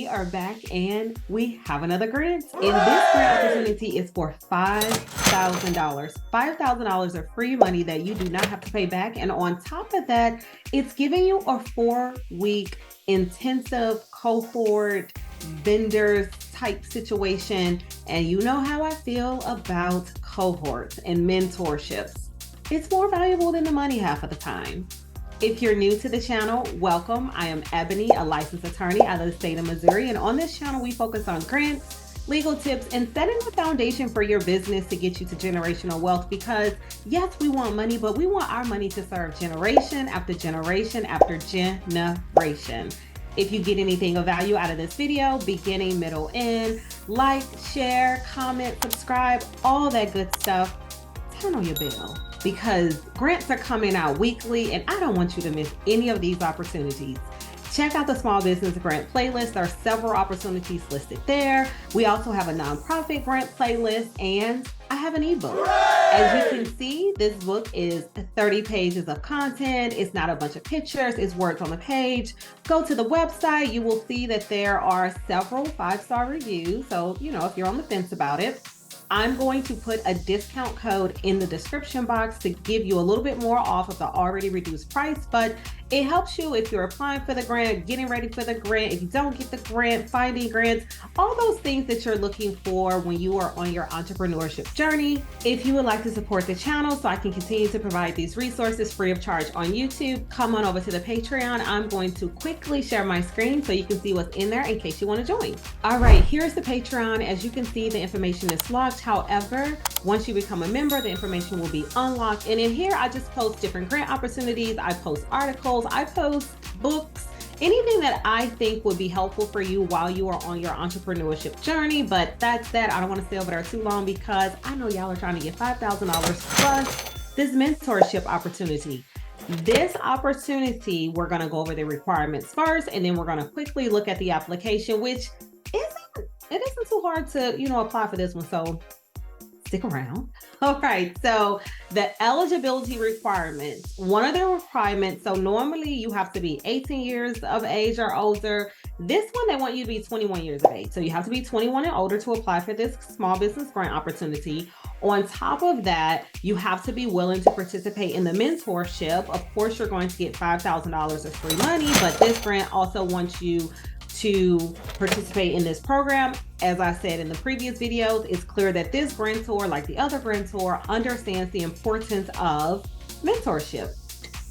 we are back and we have another grant. And this grant opportunity is for $5,000. $5,000 of free money that you do not have to pay back. And on top of that, it's giving you a 4-week intensive cohort vendors type situation. And you know how I feel about cohorts and mentorships. It's more valuable than the money half of the time. If you're new to the channel, welcome. I am Ebony, a licensed attorney out of the state of Missouri. And on this channel, we focus on grants, legal tips, and setting the foundation for your business to get you to generational wealth. Because yes, we want money, but we want our money to serve generation after generation after generation. If you get anything of value out of this video, beginning, middle, end, like, share, comment, subscribe, all that good stuff, turn on your bell. Because grants are coming out weekly and I don't want you to miss any of these opportunities. Check out the small business grant playlist. There are several opportunities listed there. We also have a nonprofit grant playlist and I have an ebook. As you can see, this book is 30 pages of content. It's not a bunch of pictures, it's words on the page. Go to the website, you will see that there are several 5-star reviews. So, if you're on the fence about it, I'm going to put a discount code in the description box to give you a little bit more off of the already reduced price, but it helps you if you're applying for the grant, getting ready for the grant, if you don't get the grant, finding grants, all those things that you're looking for when you are on your entrepreneurship journey. If you would like to support the channel so I can continue to provide these resources free of charge on YouTube, come on over to the Patreon. I'm going to quickly share my screen so you can see what's in there in case you want to join. All right, here's the Patreon. As you can see, the information is locked. However, once you become a member, the information will be unlocked. And in here, I just post different grant opportunities. I post articles, I post books, anything that I think would be helpful for you while you are on your entrepreneurship journey. But that said, I don't want to stay over there too long because I know y'all are trying to get $5,000 plus this mentorship opportunity. This opportunity, we're going to go over the requirements first, and then we're going to quickly look at the application, which isn't too hard to, apply for this one. So stick around. All right. So the eligibility requirements, one of the requirements. So normally you have to be 18 years of age or older. This one, they want you to be 21 years of age. So you have to be 21 and older to apply for this small business grant opportunity. On top of that, you have to be willing to participate in the mentorship. Of course, you're going to get $5,000 of free money, but this grant also wants you to participate in this program. As I said in the previous videos, it's clear that this grantor, like the other grantor, understands the importance of mentorship.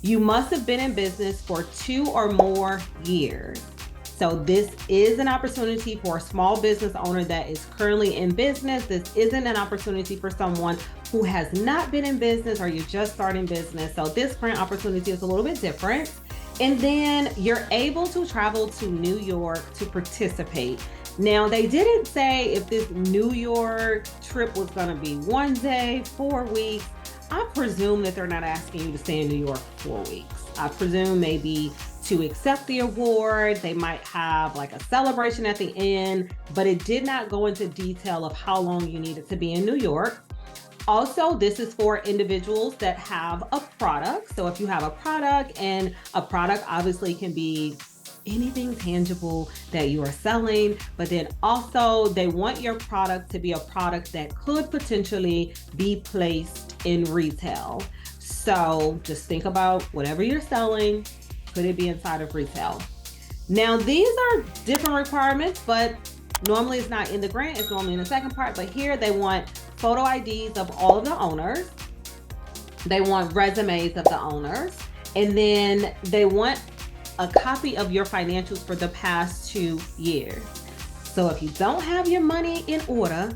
You must have been in business for 2 or more years. So this is an opportunity for a small business owner that is currently in business. This isn't an opportunity for someone who has not been in business or you're just starting business. So this grant opportunity is a little bit different. And then you're able to travel to New York to participate. Now, they didn't say if this New York trip was going to be 1 day, 4 weeks. I presume that they're not asking you to stay in New York for 4 weeks. I presume maybe to accept the award, they might have like a celebration at the end, but it did not go into detail of how long you needed to be in New York. Also, this is for individuals that have a product. So if you have a product, and a product obviously can be anything tangible that you are selling, but then also they want your product to be a product that could potentially be placed in retail. So just think about whatever you're selling, could it be inside of retail? Now, these are different requirements, but normally it's not in the grant, it's normally in the second part, but here they want photo IDs of all of the owners. They want resumes of the owners. And then they want a copy of your financials for the past 2 years. So if you don't have your money in order,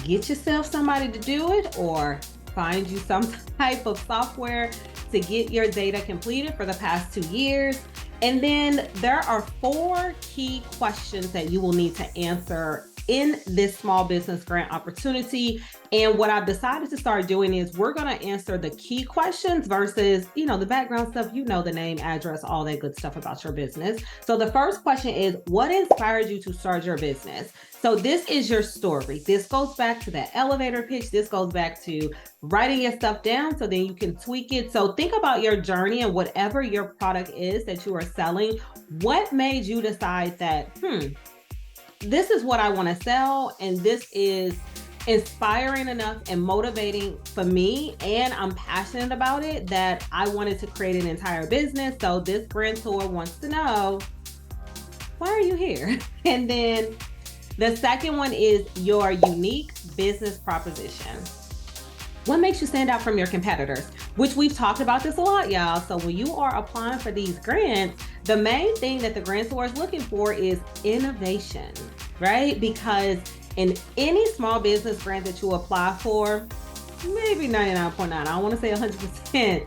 get yourself somebody to do it or find you some type of software to get your data completed for the past 2 years. And then there are 4 key questions that you will need to answer in this small business grant opportunity. And what I've decided to start doing is we're going to answer the key questions versus, the background stuff, the name, address, all that good stuff about your business. So the first question is, what inspired you to start your business? So this is your story. This goes back to that elevator pitch. This goes back to writing your stuff down so then you can tweak it. So think about your journey and whatever your product is that you are selling. What made you decide that, this is what I want to sell, and this is inspiring enough and motivating for me, and I'm passionate about it, that I wanted to create an entire business. So this grantor wants to know, why are you here? And then the second one is your unique business proposition. What makes you stand out from your competitors? Which we've talked about this a lot, y'all. So when you are applying for these grants, the main thing that the grantor is looking for is innovation, right? Because in any small business grant that you apply for, maybe 99.9, I don't want to say 100%,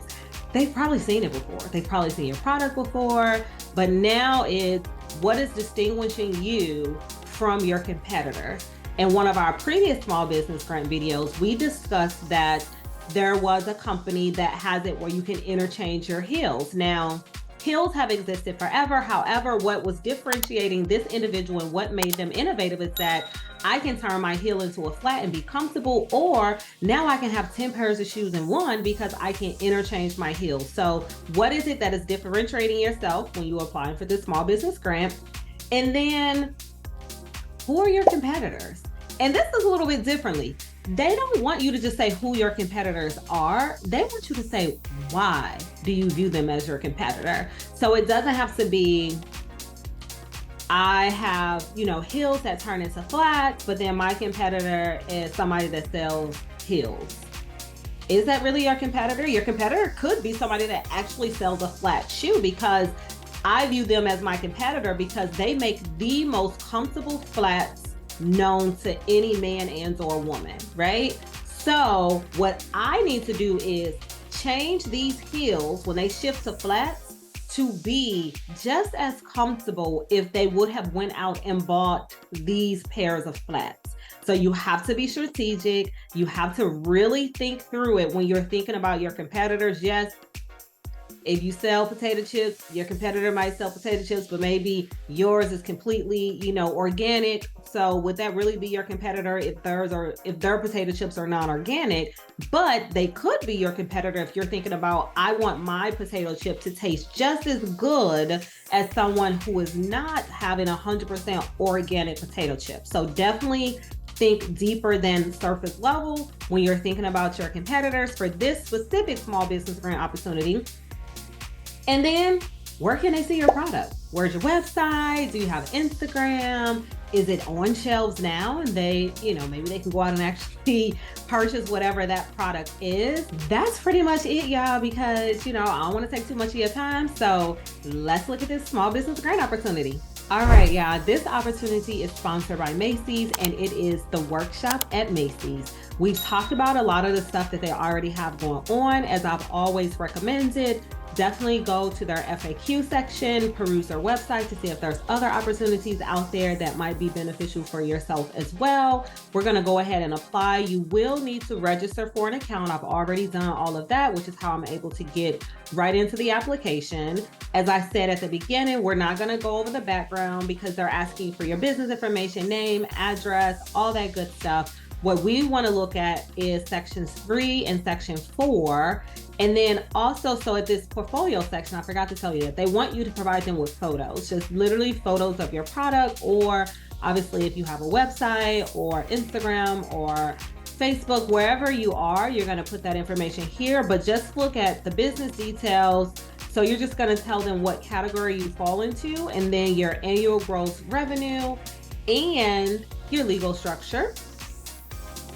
they've probably seen it before. They've probably seen your product before, but now it's what is distinguishing you from your competitor. In one of our previous small business grant videos, we discussed that there was a company that has it where you can interchange your heels. Now, heels have existed forever. However, what was differentiating this individual and what made them innovative is that I can turn my heel into a flat and be comfortable, or now I can have 10 pairs of shoes in one because I can interchange my heels. So what is it that is differentiating yourself when you're applying for this small business grant? And then, who are your competitors? And this is a little bit differently. They don't want you to just say who your competitors are. They want you to say, why do you view them as your competitor? So it doesn't have to be, I have, heels that turn into flats, but then my competitor is somebody that sells heels. Is that really your competitor? Your competitor could be somebody that actually sells a flat shoe, because I view them as my competitor because they make the most comfortable flats known to any man and or woman, right? So what I need to do is change these heels when they shift to flats to be just as comfortable if they would have went out and bought these pairs of flats. So you have to be strategic. You have to really think through it when you're thinking about your competitors. Yes, if you sell potato chips, your competitor might sell potato chips, but maybe yours is completely, organic. So would that really be your competitor if their potato chips are non-organic? But they could be your competitor if you're thinking about, I want my potato chip to taste just as good as someone who is not having 100% organic potato chips. So definitely think deeper than surface level when you're thinking about your competitors for this specific small business grant opportunity. And then, where can they see your product? Where's your website? Do you have Instagram? Is it on shelves now? And they, maybe they can go out and actually purchase whatever that product is. That's pretty much it, y'all, because, I don't want to take too much of your time. So let's look at this small business grant opportunity. All right, y'all, this opportunity is sponsored by Macy's, and it is the workshop at Macy's. We've talked about a lot of the stuff that they already have going on. As I've always recommended, definitely go to their FAQ section, peruse their website to see if there's other opportunities out there that might be beneficial for yourself as well. We're going to go ahead and apply. You will need to register for an account. I've already done all of that, which is how I'm able to get right into the application. As I said at the beginning, we're not going to go over the background because they're asking for your business information, name, address, all that good stuff. What we want to look at is sections 3 and section 4. And then also, so at this portfolio section, I forgot to tell you that they want you to provide them with photos, just literally photos of your product, or obviously if you have a website or Instagram or Facebook, wherever you are, you're going to put that information here, but just look at the business details. So you're just going to tell them what category you fall into, and then your annual gross revenue and your legal structure.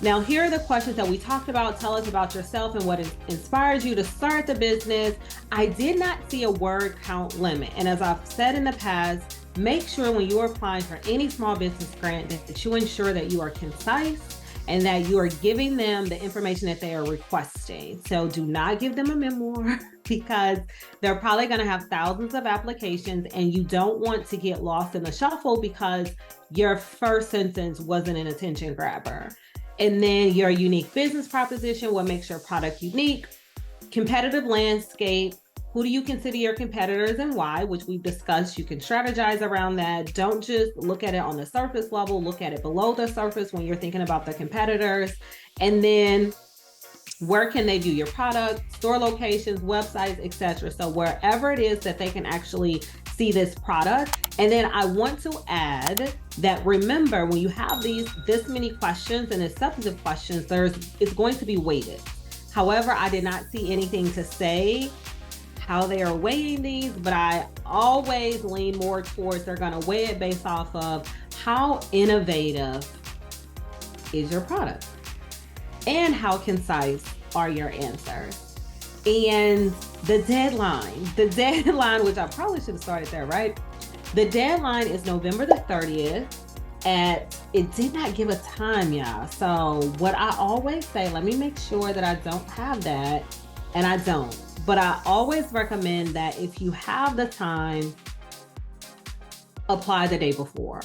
Now, here are the questions that we talked about. Tell us about yourself and what inspired you to start the business. I did not see a word count limit. And as I've said in the past, make sure when you are applying for any small business grant that you ensure that you are concise and that you are giving them the information that they are requesting. So do not give them a memoir because they're probably going to have thousands of applications, and you don't want to get lost in the shuffle because your first sentence wasn't an attention grabber. And then your unique business proposition, what makes your product unique, competitive landscape, who do you consider your competitors and why, which we've discussed. You can strategize around that. Don't just look at it on the surface level, look at it below the surface when you're thinking about the competitors. And then Where can they view your product, store locations, websites, etc. So wherever it is that they can actually see this product. And then I want to add that, remember, when you have this many questions and it's substantive questions, it's going to be weighted. However, I did not see anything to say how they are weighing these, but I always lean more towards they're going to weigh it based off of how innovative is your product and how concise are your answers. And the deadline, which I probably should have started there, right? The deadline is November the 30th it did not give a time, y'all. So what I always say, let me make sure that I don't have that, and I don't. But I always recommend that if you have the time, apply the day before.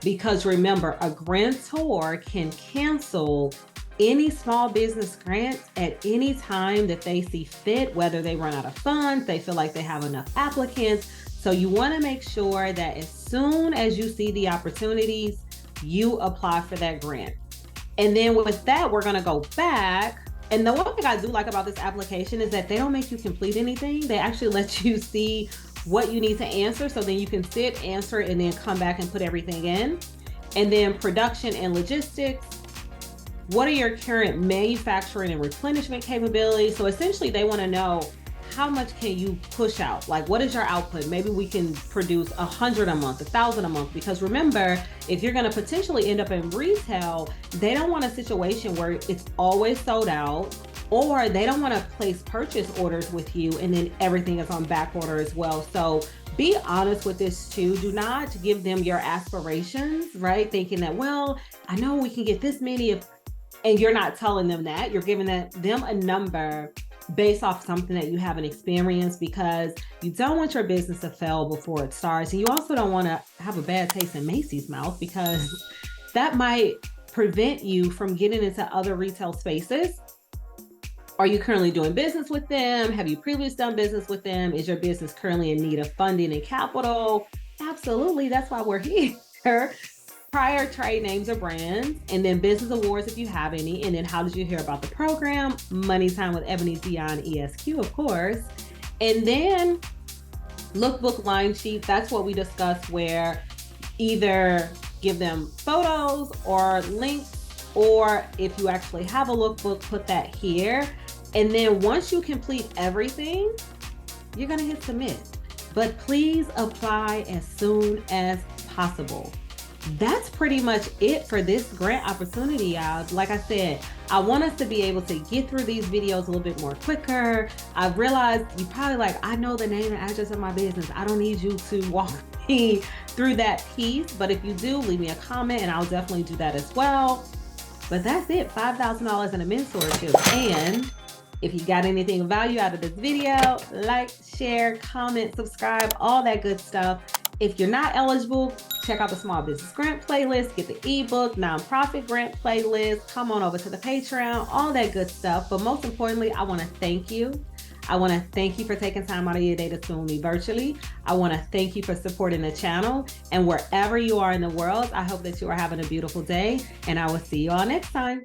Because remember, a grantor can cancel any small business grant at any time that they see fit, whether they run out of funds, they feel like they have enough applicants. So you want to make sure that as soon as you see the opportunities, you apply for that grant. And then with that, we're going to go back. And the one thing I do like about this application is that they don't make you complete anything. They actually let you see what you need to answer. So then you can sit, answer, and then come back and put everything in. And then production and logistics. What are your current manufacturing and replenishment capabilities? So essentially they want to know, how much can you push out? Like, what is your output? Maybe we can produce 100 a month, 1,000 a month. Because remember, if you're going to potentially end up in retail, they don't want a situation where it's always sold out, or they don't want to place purchase orders with you and then everything is on back order as well. So be honest with this too. Do not give them your aspirations, right? Thinking that, well, I know we can get this many, and you're not telling them that. You're giving them a number based off something that you haven't experienced, because you don't want your business to fail before it starts. And you also don't want to have a bad taste in Macy's mouth, because that might prevent you from getting into other retail spaces. Are you currently doing business with them? Have you previously done business with them? Is your business currently in need of funding and capital? Absolutely. That's why we're here. Prior trade names or brands, and then business awards if you have any, and then how did you hear about the program? Money Time with Ebony Dion ESQ, of course. And then lookbook line sheet. That's what we discussed, where either give them photos or links, or if you actually have a lookbook, put that here. And then once you complete everything, you're going to hit submit. But please apply as soon as possible. That's pretty much it for this grant opportunity, y'all. Like I said, I want us to be able to get through these videos a little bit more quicker. I've realized you probably like, I know the name and address of my business. I don't need you to walk me through that piece. But if you do, leave me a comment and I'll definitely do that as well. But that's it, $5,000 in a mentorship. And if you got anything of value out of this video, like, share, comment, subscribe, all that good stuff. If you're not eligible, check out the Small Business Grant playlist, get the ebook, nonprofit grant playlist, come on over to the Patreon, all that good stuff. But most importantly, I want to thank you. I want to thank you for taking time out of your day to tune me virtually. I want to thank you for supporting the channel. And wherever you are in the world, I hope that you are having a beautiful day, and I will see you all next time.